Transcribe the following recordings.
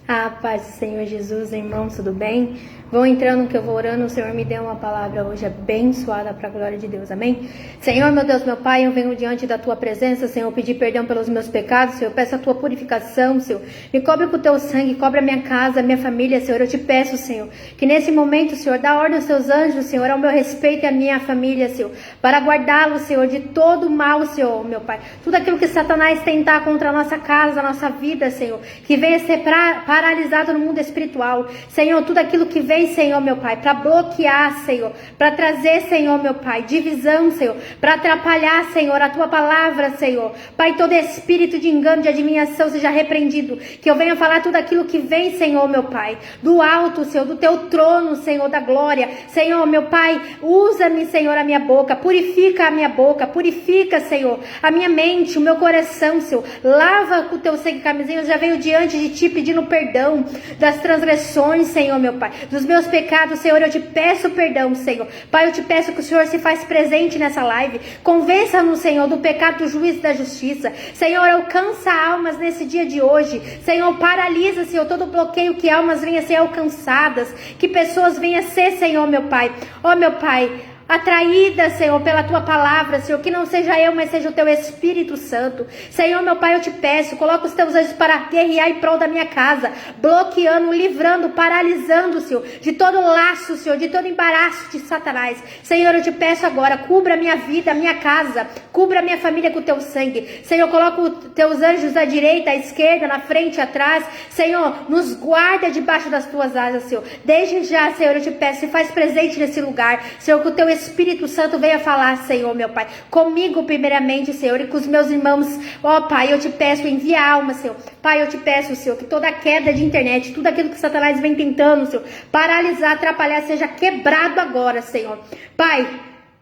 A paz do Senhor Jesus, irmãos, tudo bem? Vão entrando que eu vou orando, o Senhor me deu uma palavra hoje abençoada para a glória de Deus, amém? Senhor, meu Deus, meu Pai, eu venho diante da Tua presença, Senhor, pedir perdão pelos meus pecados, Senhor, eu peço a Tua purificação, Senhor, me cobre com o Teu sangue, cobre a minha casa, a minha família, Senhor, eu te peço, Senhor, que nesse momento, Senhor, dá ordem aos Seus anjos, Senhor, ao meu respeito e à minha família, Senhor, para guardá-los, Senhor, de todo mal, Senhor, meu Pai, tudo aquilo que Satanás tentar contra a nossa casa, a nossa vida, Senhor, que venha ser paralisado no mundo espiritual, Senhor, tudo aquilo que vem, Senhor, meu Pai, para bloquear, Senhor, para trazer, Senhor, meu Pai, divisão, Senhor, para atrapalhar, Senhor, a Tua palavra, Senhor, Pai, todo espírito de engano, de adivinhação seja repreendido, que eu venha falar tudo aquilo que vem, Senhor, meu Pai, do alto, Senhor, do Teu trono, Senhor, da glória, Senhor, meu Pai, usa-me, Senhor, a minha boca, purifica a minha boca, purifica, Senhor, a minha mente, o meu coração, Senhor, lava com o Teu sangue camisinha, eu já venho diante de Ti pedindo perdão das transgressões, Senhor, meu Pai, dos meus pecados, Senhor, eu te peço perdão, Senhor, Pai, eu te peço que o Senhor se faz presente nessa live, convença-nos, Senhor, do pecado, do juízo e da justiça, Senhor, alcança almas nesse dia de hoje, Senhor, paralisa, Senhor, todo bloqueio, que almas venham a ser alcançadas, que pessoas venham a ser, Senhor, meu Pai, ó meu Pai, atraída, Senhor, pela Tua palavra, Senhor, que não seja eu, mas seja o Teu Espírito Santo, Senhor, meu Pai, eu te peço, coloca os Teus anjos para guerrear em prol da minha casa, bloqueando, livrando, paralisando, Senhor, de todo laço, Senhor, de todo embaraço de Satanás, Senhor, eu te peço agora, cubra a minha vida, a minha casa, cubra a minha família com o Teu sangue, Senhor, coloca os Teus anjos à direita, à esquerda, na frente, atrás, Senhor, nos guarda debaixo das Tuas asas, Senhor, desde já, Senhor, eu te peço, se faz presente nesse lugar, Senhor, que o Teu Espírito Santo venha falar, Senhor, meu Pai, comigo primeiramente, Senhor, e com os meus irmãos, ó Pai, eu te peço, envia alma, Senhor, Pai, eu te peço, Senhor, que toda queda de internet, tudo aquilo que Satanás vem tentando, Senhor, paralisar, atrapalhar, seja quebrado agora, Senhor, Pai,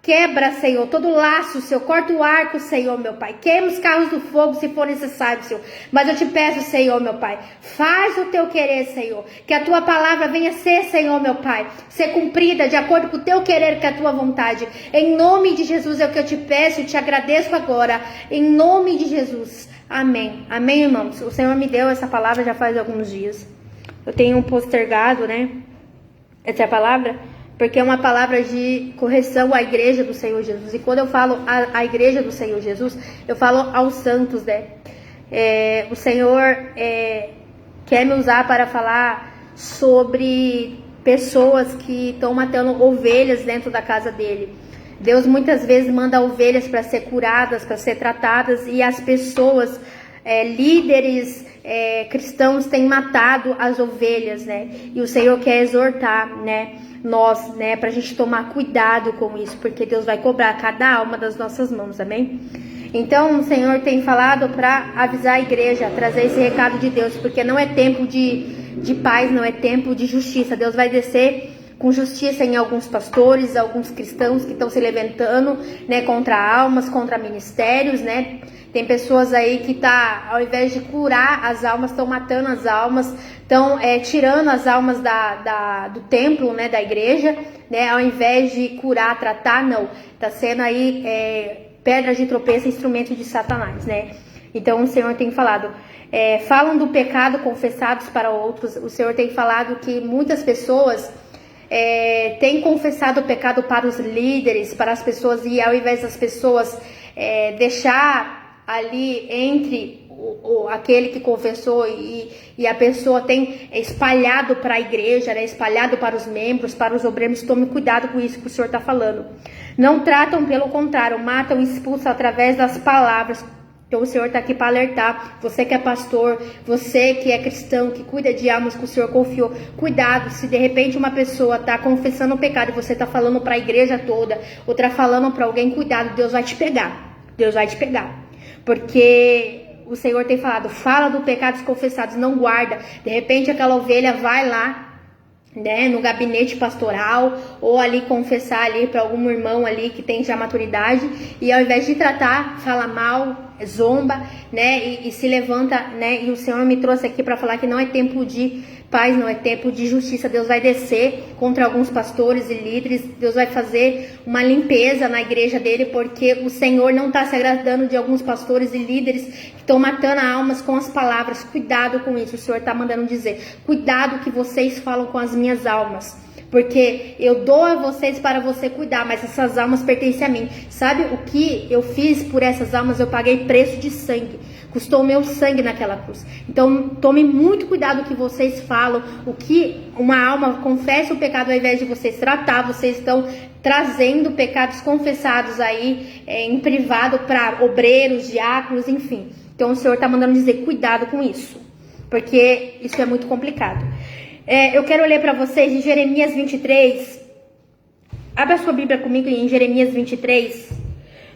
quebra, Senhor, todo laço, Senhor, corta o arco, Senhor, meu Pai, queima os carros do fogo se for necessário, Senhor, mas eu te peço, Senhor, meu Pai, faz o Teu querer, Senhor, que a Tua palavra venha ser, Senhor, meu Pai, ser cumprida de acordo com o Teu querer, com a Tua vontade, em nome de Jesus é o que eu te peço e te agradeço agora, em nome de Jesus, amém, amém, irmãos, o Senhor me deu essa palavra já faz alguns dias, eu tenho postergado, né, essa palavra, porque é uma palavra de correção à igreja do Senhor Jesus. E quando eu falo à igreja do Senhor Jesus, eu falo aos santos, né? O Senhor quer me usar para falar sobre pessoas que estão matando ovelhas dentro da casa dele. Deus muitas vezes manda ovelhas para ser curadas, para ser tratadas, e as pessoas, líderes cristãos, têm matado as ovelhas, né? E o Senhor quer exortar, né? Nós, né, pra gente tomar cuidado com isso, porque Deus vai cobrar cada alma das nossas mãos, amém? Então o Senhor tem falado para avisar a igreja, trazer esse recado de Deus, porque não é tempo de paz, não é tempo de justiça. Deus vai descer com justiça em alguns pastores, alguns cristãos que estão se levantando, né, contra almas, contra ministérios, né? Tem pessoas aí que ao invés de curar as almas, estão matando as almas, estão tirando as almas do templo, né, da igreja, né, ao invés de curar, tratar, não, tá sendo aí pedra de tropeço, instrumento de Satanás, né? Então o Senhor tem falado, falam do pecado confessados para outros. O Senhor tem falado que muitas pessoas têm confessado o pecado para os líderes, para as pessoas, e ao invés das pessoas deixar ali entre aquele que confessou e a pessoa tem espalhado para a igreja, né, espalhado para os membros, para os obreiros. Tome cuidado com isso que o Senhor está falando. Não tratam, pelo contrário, matam e expulsam através das palavras. Então o Senhor está aqui para alertar, você que é pastor, você que é cristão, que cuida de almas que o Senhor confiou, cuidado, se de repente uma pessoa está confessando o pecado e você está falando para a igreja toda, ou está falando para alguém, cuidado, Deus vai te pegar, Deus vai te pegar, porque o Senhor tem falado, fala do pecados confessados, não guarda. De repente aquela ovelha vai lá, né, no gabinete pastoral, ou ali confessar ali para algum irmão ali que tem já maturidade, e ao invés de tratar, fala mal, zomba, né, e se levanta, né, e o Senhor me trouxe aqui para falar que não é tempo de paz, não é tempo de justiça. Deus vai descer contra alguns pastores e líderes, Deus vai fazer uma limpeza na igreja dele, porque o Senhor não está se agradando de alguns pastores e líderes que estão matando almas com as palavras. Cuidado com isso, o Senhor está mandando dizer, cuidado que vocês falam com as minhas almas, porque eu dou a vocês para você cuidar, mas essas almas pertencem a mim. Sabe o que eu fiz por essas almas? Eu paguei preço de sangue, custou meu sangue naquela cruz. Então tome muito cuidado o que vocês falam, o que uma alma confessa o pecado, ao invés de vocês tratar, vocês estão trazendo pecados confessados aí em privado para obreiros, diáconos, enfim. Então o Senhor está mandando dizer, cuidado com isso, porque isso é muito complicado. Eu quero ler para vocês em Jeremias 23. Abra sua Bíblia comigo em Jeremias 23.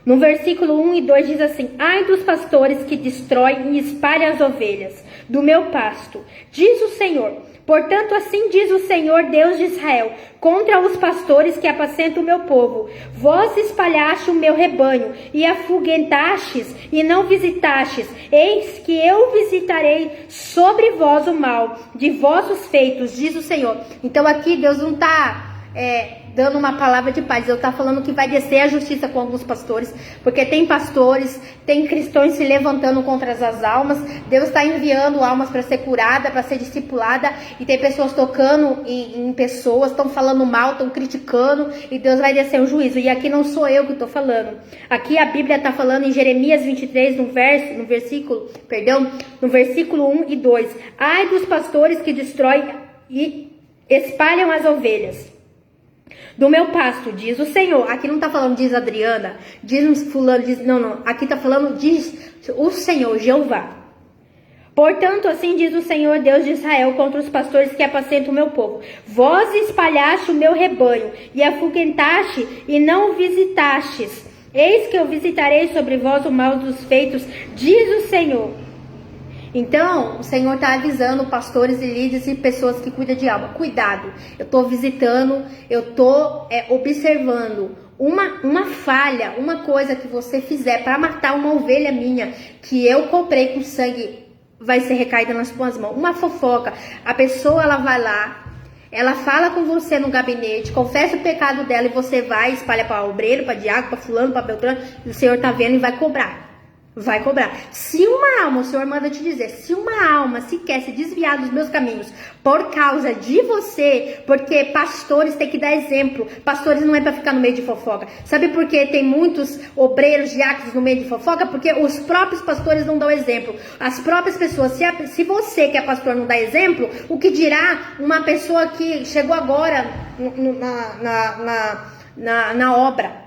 No versículo 1 e 2 diz assim: ai dos pastores que destroem e espalham as ovelhas do meu pasto, diz o Senhor. Portanto, assim diz o Senhor, Deus de Israel, contra os pastores que apacentam o meu povo. Vós espalhaste o meu rebanho e afugentastes e não visitastes. Eis que eu visitarei sobre vós o mal de vossos feitos, diz o Senhor. Então aqui Deus não está dando uma palavra de paz. Deus está falando que vai descer a justiça com alguns pastores, porque tem pastores, tem cristãos se levantando contra as almas. Deus está enviando almas para ser curada, para ser discipulada, e tem pessoas tocando em pessoas, estão falando mal, estão criticando, e Deus vai descer o juízo. E aqui não sou eu que estou falando, aqui a Bíblia está falando em Jeremias 23, no versículo 1 e 2. Ai dos pastores que destroem e espalham as ovelhas do meu pasto, diz o Senhor. Aqui não está falando diz Adriana, diz fulano, diz, não, aqui está falando diz o Senhor, Jeová. Portanto, assim diz o Senhor, Deus de Israel, contra os pastores que apacentam o meu povo. Vós espalhaste o meu rebanho e afugentaste e não o visitastes. Eis que eu visitarei sobre vós o mal dos feitos, diz o Senhor. Então, o Senhor está avisando pastores e líderes e pessoas que cuidam de alma. Cuidado, eu estou visitando, eu estou observando uma falha, uma coisa que você fizer para matar uma ovelha minha, que eu comprei com sangue, vai ser recaída nas tuas mãos. Uma fofoca, a pessoa ela vai lá, ela fala com você no gabinete, confessa o pecado dela e você vai, espalha para obreiro, para diácono, para fulano, para beltrano, e o Senhor está vendo e vai cobrar. Vai cobrar. Se uma alma, o Senhor manda te dizer, se uma alma se quer se desviar dos meus caminhos por causa de você, porque pastores têm que dar exemplo. Pastores não é para ficar no meio de fofoca. Sabe por que tem muitos obreiros, diáconos no meio de fofoca? Porque os próprios pastores não dão exemplo. As próprias pessoas, se você que é pastor não dá exemplo, o que dirá uma pessoa que chegou agora na obra?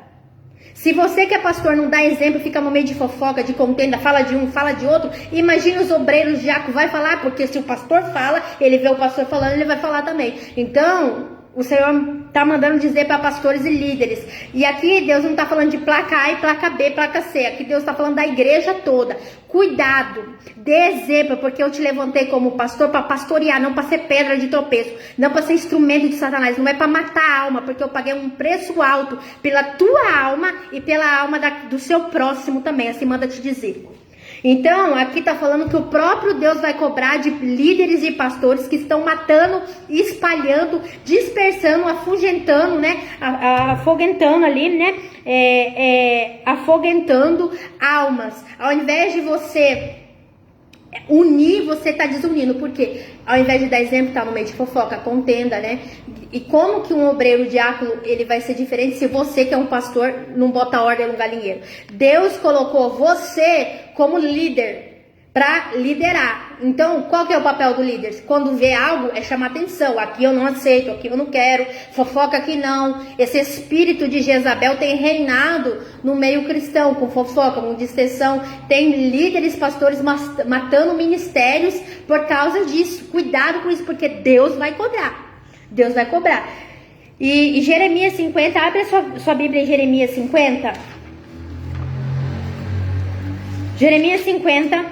Se você que é pastor não dá exemplo, fica no meio de fofoca, de contenda, fala de um, fala de outro, imagine os obreiros, diácono vai falar, porque se o pastor fala, ele vê o pastor falando, ele vai falar também. Então, o Senhor está mandando dizer para pastores e líderes. E aqui Deus não está falando de placa A e placa B, placa C. Aqui Deus está falando da igreja toda. Cuidado, dê exemplo, porque eu te levantei como pastor para pastorear, não para ser pedra de tropeço, não para ser instrumento de Satanás, não é para matar a alma, porque eu paguei um preço alto pela tua alma e pela alma do seu próximo também, assim manda te dizer. Então, aqui está falando que o próprio Deus vai cobrar de líderes e pastores que estão matando, espalhando, dispersando, afugentando, né? Afoguentando ali, né? Afoguentando almas. Ao invés de você unir, você está desunindo. Por quê? Ao invés de dar exemplo, tá no meio de fofoca, contenda, né? E como que um obreiro diácono, ele vai ser diferente se você que é um pastor não bota ordem no galinheiro? Deus colocou você como líder para liderar. Então, qual que é o papel do líder? Quando vê algo, é chamar atenção. Aqui eu não aceito, aqui eu não quero, fofoca aqui não. Esse espírito de Jezabel tem reinado no meio cristão, com fofoca, com distensão. Tem líderes, pastores matando ministérios por causa disso. Cuidado com isso, porque Deus vai cobrar. Deus vai cobrar. E Jeremias 50, abre a sua Bíblia em Jeremias 50. Jeremias 50.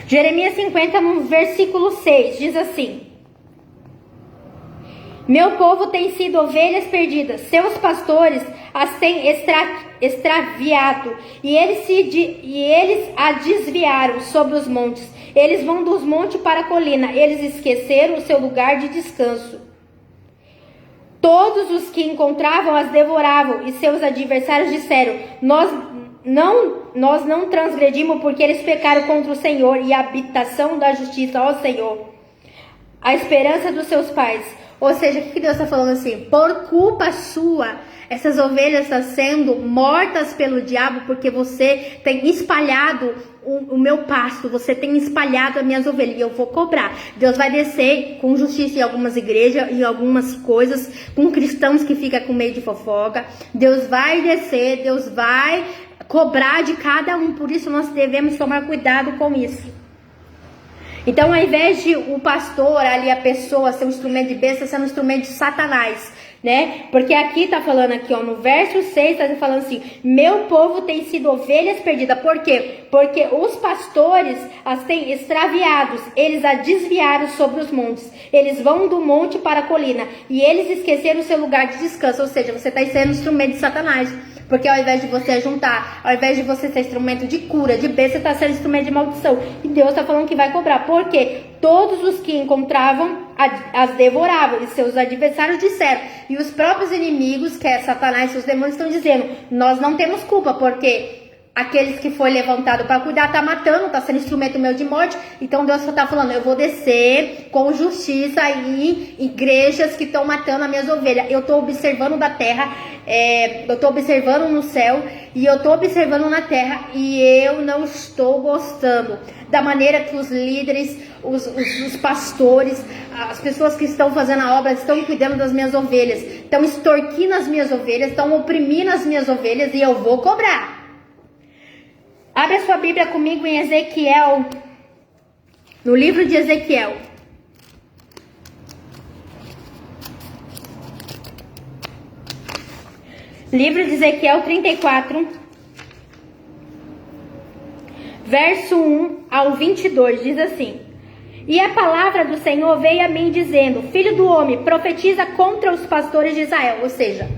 Jeremias 50, no versículo 6, diz assim: meu povo tem sido ovelhas perdidas, seus pastores as têm extraviado, e eles a desviaram sobre os montes. Eles vão dos montes para a colina, eles esqueceram o seu lugar de descanso. Todos os que encontravam as devoravam, e seus adversários disseram: nós não transgredimos, porque eles pecaram contra o Senhor, e a habitação da justiça, ó Senhor, a esperança dos seus pais. Ou seja, o que Deus está falando assim? Por culpa sua, essas ovelhas estão sendo mortas pelo diabo, porque você tem espalhado o meu pasto, você tem espalhado as minhas ovelhas, e eu vou cobrar. Deus vai descer com justiça em algumas igrejas, em algumas coisas, com cristãos que ficam com medo de fofoca. Deus vai descer, Deus vai cobrar de cada um, por isso nós devemos tomar cuidado com isso. Então, ao invés de o pastor ali, a pessoa ser um instrumento de bênção, está sendo um instrumento de Satanás, né? Porque aqui tá falando aqui, ó, no verso 6, tá falando assim: meu povo tem sido ovelhas perdidas. Por quê? Porque os pastores as têm extraviados, eles a desviaram sobre os montes. Eles vão do monte para a colina, e eles esqueceram o seu lugar de descanso. Ou seja, você está sendo um instrumento de Satanás. Porque ao invés de você juntar, ao invés de você ser instrumento de cura, de bênção, você está sendo instrumento de maldição. E Deus está falando que vai cobrar. Porque todos os que encontravam as devoravam, e seus adversários disseram. E os próprios inimigos, que é Satanás e seus demônios, estão dizendo: nós não temos culpa, porque aqueles que foi levantado para cuidar tá matando, tá sendo instrumento meu de morte. Então Deus só tá falando: eu vou descer com justiça aí, igrejas que estão matando as minhas ovelhas. Eu tô observando da terra, eu tô observando no céu, e eu tô observando na terra, e eu não estou gostando da maneira que os líderes, os pastores, as pessoas que estão fazendo a obra, estão cuidando das minhas ovelhas, estão extorquindo as minhas ovelhas, estão oprimindo as minhas ovelhas, e eu vou cobrar. Abre a sua Bíblia comigo em Ezequiel, no livro de Ezequiel. Livro de Ezequiel 34, verso 1 ao 22, diz assim: e a palavra do Senhor veio a mim dizendo: filho do homem, profetiza contra os pastores de Israel. Ou seja,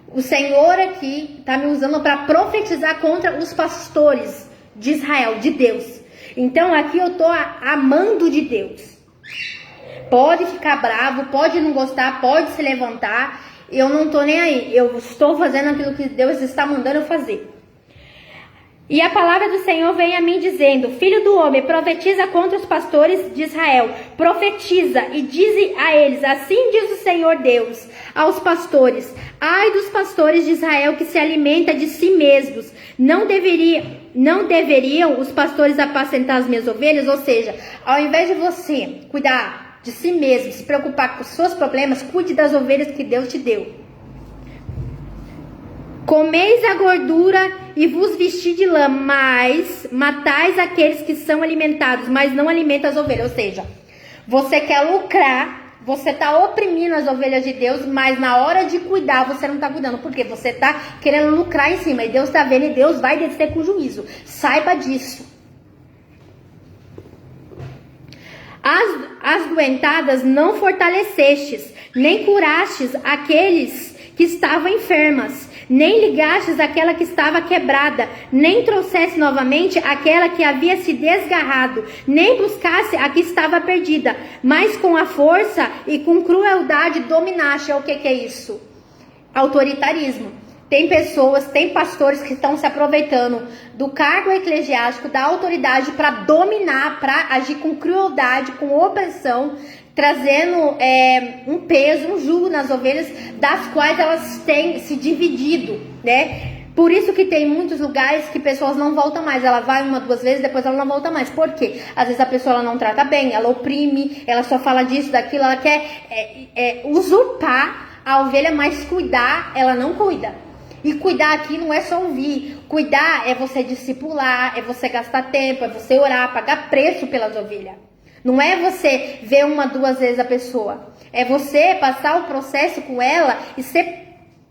o Senhor aqui está me usando para profetizar contra os pastores de Israel, de Deus. Então aqui eu estou amando de Deus. Pode ficar bravo, pode não gostar, pode se levantar. Eu não estou nem aí. Eu estou fazendo aquilo que Deus está mandando eu fazer. E a palavra do Senhor vem a mim dizendo: filho do homem, profetiza contra os pastores de Israel. Profetiza e dize a eles: assim diz o Senhor Deus aos pastores: ai dos pastores de Israel que se alimentam de si mesmos. Não deveriam os pastores apacentar as minhas ovelhas? Ou seja, ao invés de você cuidar de si mesmo, se preocupar com os seus problemas, cuide das ovelhas que Deus te deu. Comeis a gordura e vos vestir de lã, mas matais aqueles que são alimentados, mas não alimenta as ovelhas. Ou seja, você quer lucrar, você está oprimindo as ovelhas de Deus, mas na hora de cuidar, você não está cuidando. Porque você está querendo lucrar em cima, e Deus está vendo, e Deus vai descer com juízo. Saiba disso. As doentadas não fortalecestes, nem curastes aqueles que estavam enfermas, nem ligastes aquela que estava quebrada, nem trouxeste novamente aquela que havia se desgarrado, nem buscasse a que estava perdida, mas com a força e com crueldade dominaste. O que é isso? Autoritarismo. Tem pessoas, tem pastores que estão se aproveitando do cargo eclesiástico, da autoridade, para dominar, para agir com crueldade, com opressão, trazendo um peso, um jugo nas ovelhas, das quais elas têm se dividido, né? Por isso que tem muitos lugares que pessoas não voltam mais. Ela vai uma, duas vezes, depois ela não volta mais. Por quê? Às vezes a pessoa ela não trata bem, ela oprime, ela só fala disso, daquilo, ela quer usurpar a ovelha, mas cuidar, ela não cuida. E cuidar aqui não é só ouvir. Cuidar é você discipular, é você gastar tempo, é você orar, pagar preço pelas ovelhas. Não é você ver uma, duas vezes a pessoa. É você passar o processo com ela e ser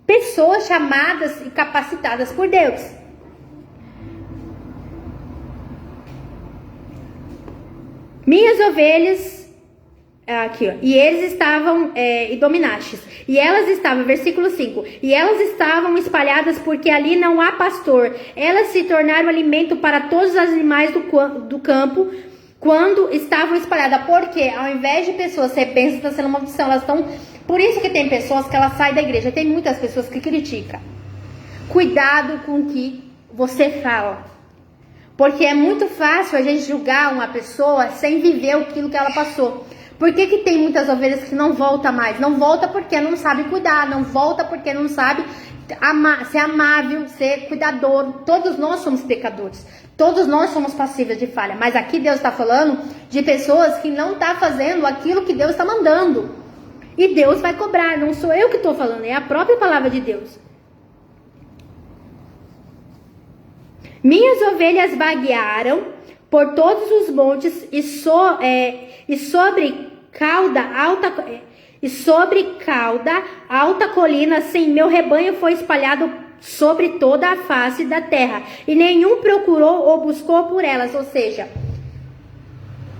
pessoas chamadas e capacitadas por Deus. Minhas ovelhas Aqui, ó. E eles estavam, e dominastes. E elas estavam, versículo 5. E elas estavam espalhadas porque ali não há pastor. Elas se tornaram alimento para todos os animais do campo quando estavam espalhadas. Porque ao invés de pessoas ser bênçãos, está sendo maldição. Elas estão... Por isso que tem pessoas que elas saem da igreja. Tem muitas pessoas que criticam. Cuidado com o que você fala. Porque é muito fácil a gente julgar uma pessoa sem viver aquilo que ela passou. Por que tem muitas ovelhas que não voltam mais? Não volta porque não sabe cuidar, não volta porque não sabe ser amável, ser cuidador. Todos nós somos pecadores, todos nós somos passíveis de falha. Mas aqui Deus está falando de pessoas que não estão fazendo aquilo que Deus está mandando. E Deus vai cobrar, não sou eu que estou falando, é a própria palavra de Deus. Minhas ovelhas vaguearam por todos os montes e sobre cauda alta colina, sim, meu rebanho foi espalhado sobre toda a face da terra, e nenhum procurou ou buscou por elas, ou seja,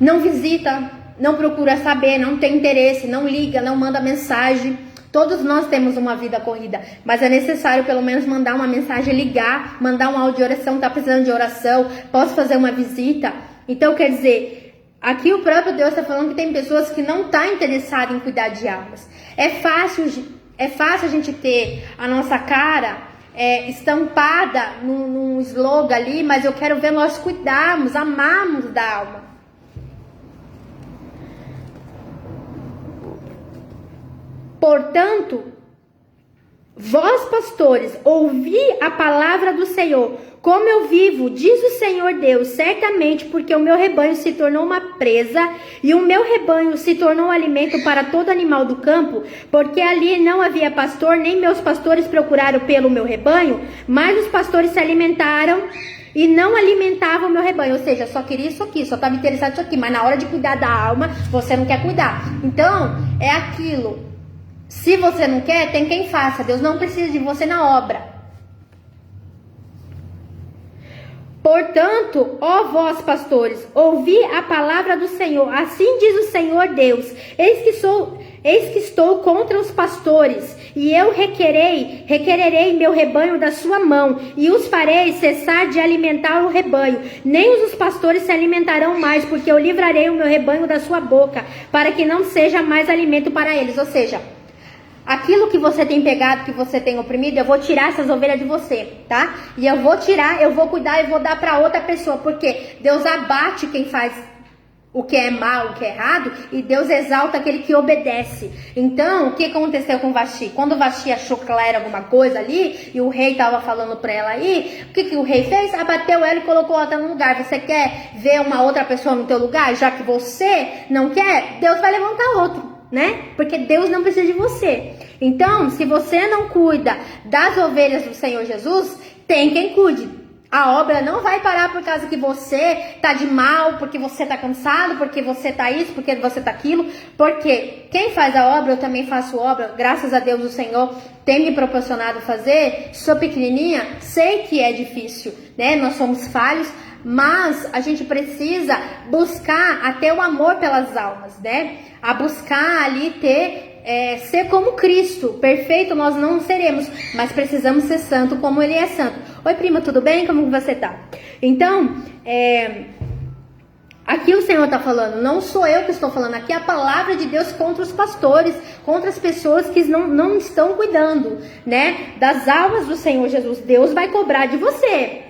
não visita, não procura saber, não tem interesse, não liga, não manda mensagem. Todos nós temos uma vida corrida, mas é necessário pelo menos mandar uma mensagem, ligar, mandar um áudio de oração, tá precisando de oração, posso fazer uma visita. Então, quer dizer, aqui o próprio Deus está falando que tem pessoas que não estão interessadas em cuidar de almas. É fácil a gente ter a nossa cara estampada num slogan ali, mas eu quero ver nós cuidarmos, amarmos da alma. Portanto, vós pastores, ouvi a palavra do Senhor. Como eu vivo, diz o Senhor Deus, certamente porque o meu rebanho se tornou uma presa e o meu rebanho se tornou alimento para todo animal do campo, porque ali não havia pastor, nem meus pastores procuraram pelo meu rebanho, mas os pastores se alimentaram e não alimentavam o meu rebanho. Ou seja, só queria isso aqui, só estava interessado nisso aqui, mas na hora de cuidar da alma, você não quer cuidar. Então, é aquilo. Se você não quer, tem quem faça. Deus não precisa de você na obra. Portanto, ó vós pastores, ouvi a palavra do Senhor. Assim diz o Senhor Deus: eis que estou contra os pastores, e eu requererei meu rebanho da sua mão, e os farei cessar de alimentar o rebanho. Nem os pastores se alimentarão mais, porque eu livrarei o meu rebanho da sua boca, para que não seja mais alimento para eles. Ou seja, aquilo que você tem pegado, que você tem oprimido, eu vou tirar essas ovelhas de você, tá? E eu vou tirar, eu vou cuidar e vou dar para outra pessoa, porque Deus abate quem faz o que é mal, o que é errado, e Deus exalta aquele que obedece. Então, o que aconteceu com Vasti? Quando Vasti achou que ela era alguma coisa ali, e o rei estava falando para ela aí, o que o rei fez? Abateu ela e colocou ela no lugar. Você quer ver uma outra pessoa no teu lugar? Já que você não quer, Deus vai levantar outro, né? Porque Deus não precisa de você. Então, se você não cuida das ovelhas do Senhor Jesus, tem quem cuide. A obra não vai parar por causa que você tá de mal, porque você tá cansado, porque você tá isso, porque você tá aquilo. Porque quem faz a obra, eu também faço obra. Graças a Deus o Senhor tem me proporcionado fazer. Sou pequenininha, sei que é difícil, né? Nós somos falhos, mas a gente precisa buscar até o amor pelas almas, né? A buscar ali ser como Cristo. Perfeito nós não seremos, mas precisamos ser santo como Ele é santo. Oi, prima, tudo bem? Como você tá? Então, aqui o Senhor está falando, não sou eu que estou falando, aqui é a palavra de Deus contra os pastores, contra as pessoas que não estão cuidando, né, das almas do Senhor Jesus. Deus vai cobrar de você.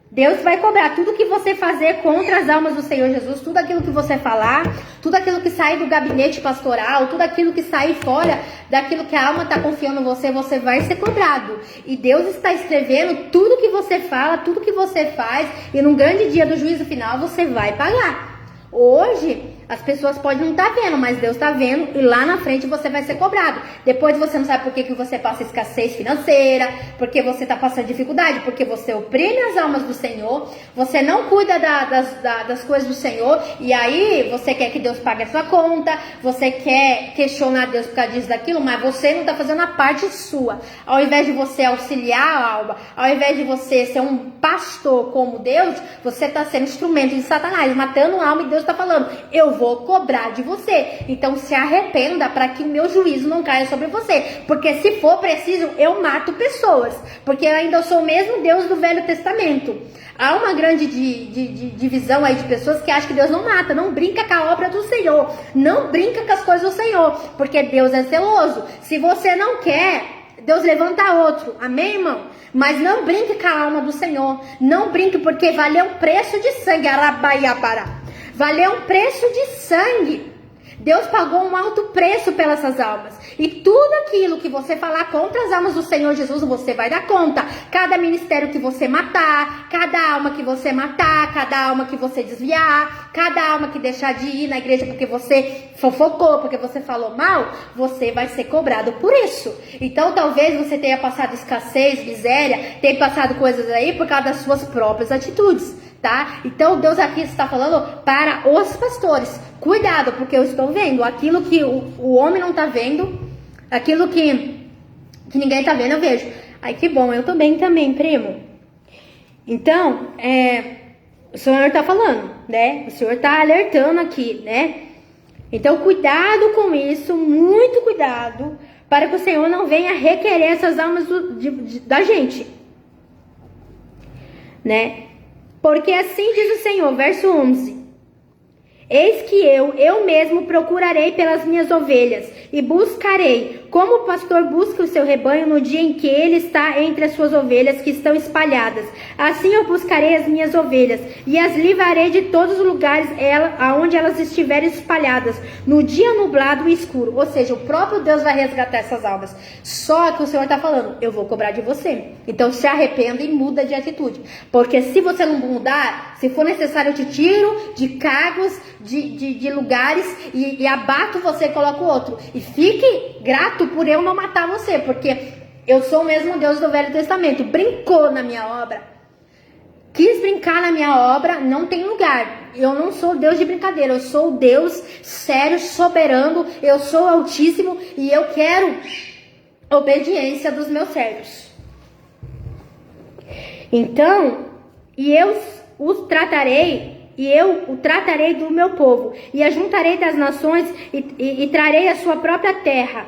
Deus vai cobrar tudo que você fazer contra as almas do Senhor Jesus, tudo aquilo que você falar, tudo aquilo que sair do gabinete pastoral, tudo aquilo que sair fora daquilo que a alma está confiando em você, você vai ser cobrado. E Deus está escrevendo tudo que você fala, tudo que você faz, e num grande dia do juízo final você vai pagar. Hoje as pessoas podem não estar vendo, mas Deus está vendo, e lá na frente você vai ser cobrado. Depois você não sabe por que você passa escassez financeira, porque você está passando dificuldade, porque você oprime as almas do Senhor, você não cuida das coisas do Senhor, e aí você quer que Deus pague a sua conta, você quer questionar Deus por causa disso, daquilo, mas você não está fazendo a parte sua. Ao invés de você auxiliar a alma, ao invés de você ser um pastor como Deus, você está sendo instrumento de Satanás, matando a alma, e Deus está falando, eu vou cobrar de você. Então se arrependa para que o meu juízo não caia sobre você. Porque se for preciso, eu mato pessoas. Porque eu ainda sou o mesmo Deus do Velho Testamento. Há uma grande divisão aí de pessoas que acham que Deus não mata, não brinca com a obra do Senhor, não brinca com as coisas do Senhor, porque Deus é zeloso. Se você não quer, Deus levanta outro, amém, irmão? Mas não brinque com a alma do Senhor, não brinque, porque valeu um preço de sangue, valeu um preço de sangue. Deus pagou um alto preço pelas essas almas. E tudo aquilo que você falar contra as almas do Senhor Jesus, você vai dar conta. Cada ministério que você matar, cada alma que você matar, cada alma que você desviar, cada alma que deixar de ir na igreja porque você fofocou, porque você falou mal, você vai ser cobrado por isso. Então talvez você tenha passado escassez, miséria, tenha passado coisas aí por causa das suas próprias atitudes. Tá? Então Deus aqui está falando para os pastores, cuidado, porque eu estou vendo aquilo que o homem não está vendo, aquilo que ninguém está vendo, eu vejo. Ai, que bom, eu tô bem também, primo. Então, o Senhor está falando, né? O Senhor está alertando aqui, né? Então, cuidado com isso, muito cuidado, para que o Senhor não venha requerer essas almas da gente, né? Porque assim diz o Senhor, verso 11. Eis que eu mesmo procurarei pelas minhas ovelhas e buscarei, como o pastor busca o seu rebanho no dia em que ele está entre as suas ovelhas que estão espalhadas. Assim eu buscarei as minhas ovelhas e as livrarei de todos os lugares aonde elas estiverem espalhadas, no dia nublado e escuro. Ou seja, o próprio Deus vai resgatar essas almas. Só que o Senhor está falando, eu vou cobrar de você. Então se arrependa e muda de atitude. Porque se você não mudar, se for necessário eu te tiro de cargos, de lugares e abato você e coloco outro. E fique grato por eu não matar você, porque eu sou o mesmo Deus do Velho Testamento. Brincou na minha obra, quis brincar na minha obra, não tem lugar. Eu não sou Deus de brincadeira, eu sou o Deus sério, soberano, eu sou altíssimo e eu quero obediência dos meus servos. Então, eu o tratarei do meu povo, e ajuntarei das nações, e trarei a sua própria terra,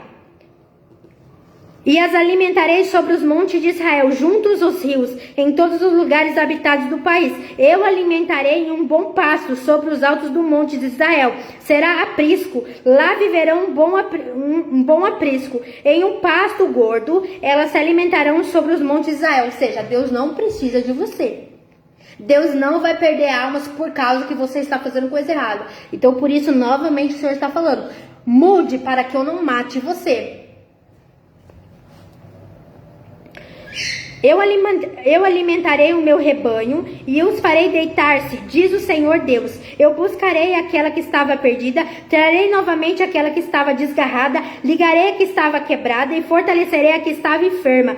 e as alimentarei sobre os montes de Israel, juntos aos rios, em todos os lugares habitados do país. Eu alimentarei em um bom pasto sobre os altos do monte de Israel. Será aprisco, lá viverão um bom aprisco. Em um pasto gordo, elas se alimentarão sobre os montes de Israel. Ou seja, Deus não precisa de você. Deus não vai perder almas por causa que você está fazendo coisa errada. Então, por isso, novamente, o Senhor está falando, mude para que eu não mate você. Eu alimentarei o meu rebanho e os farei deitar-se, diz o Senhor Deus. Eu buscarei aquela que estava perdida, trarei novamente aquela que estava desgarrada, ligarei a que estava quebrada e fortalecerei a que estava enferma.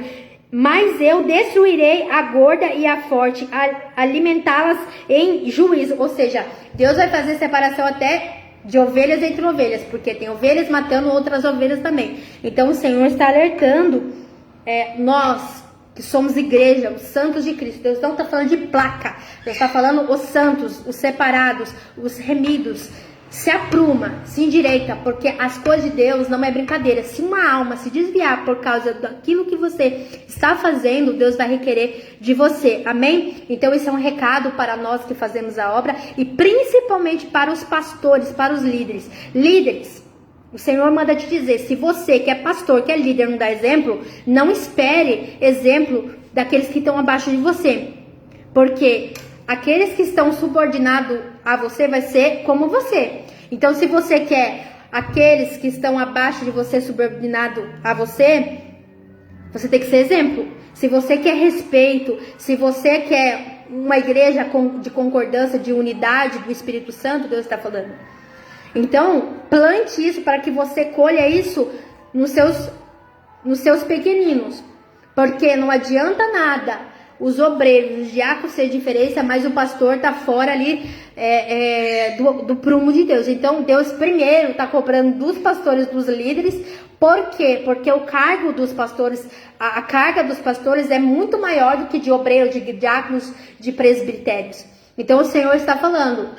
Mas eu destruirei a gorda e a forte, alimentá-las em juízo. Ou seja, Deus vai fazer separação até de ovelhas entre ovelhas, porque tem ovelhas matando outras ovelhas também. Então o Senhor está alertando nós, que somos igreja, os santos de Cristo. Deus não está falando de placa, Deus está falando os santos, os separados, os remidos. Se apruma, se endireita, porque as coisas de Deus não é brincadeira. Se uma alma se desviar por causa daquilo que você está fazendo, Deus vai requerer de você, amém? Então esse é um recado para nós que fazemos a obra e principalmente para os pastores, para os líderes. Líderes, o Senhor manda te dizer, se você que é pastor, que é líder, não dá exemplo, não espere exemplo daqueles que estão abaixo de você, porque aqueles que estão subordinados a você vai ser como você. Então, se você quer aqueles que estão abaixo de você subordinado a você, você tem que ser exemplo. Se você quer respeito, se você quer uma igreja de concordância, de unidade do Espírito Santo, Deus está falando. Então, plante isso para que você colha isso nos seus pequeninos. Porque não adianta nada os obreiros, os diáconos ser diferença, mas o pastor está fora ali do prumo de Deus. Então Deus primeiro está cobrando dos pastores, dos líderes. Por quê? Porque o cargo dos pastores, a carga dos pastores é muito maior do que de obreiros, de diáconos, de presbitérios. Então o Senhor está falando,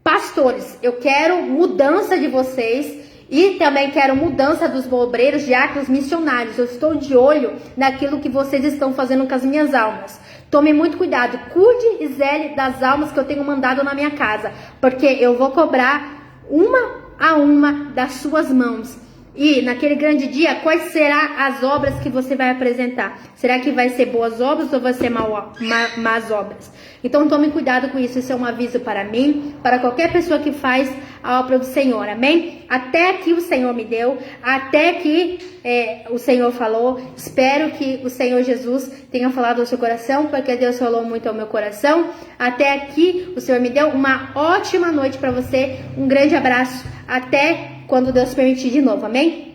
Pastores, eu quero mudança de vocês e também quero mudança dos obreiros, diáconos, missionários. Eu estou de olho naquilo que vocês estão fazendo com as minhas almas. Tome muito cuidado, cuide e zele das almas que eu tenho mandado na minha casa, porque eu vou cobrar uma a uma das suas mãos. E naquele grande dia, quais serão as obras que você vai apresentar? Será que vai ser boas obras ou vai ser más obras? Então tome cuidado com isso, isso é um aviso para mim, para qualquer pessoa que faz a obra do Senhor, amém? Até aqui o Senhor me deu, até aqui o Senhor falou. Espero que o Senhor Jesus tenha falado ao seu coração, porque Deus falou muito ao meu coração. Até aqui o Senhor me deu. Uma ótima noite para você, um grande abraço, até quando Deus permitir de novo, amém?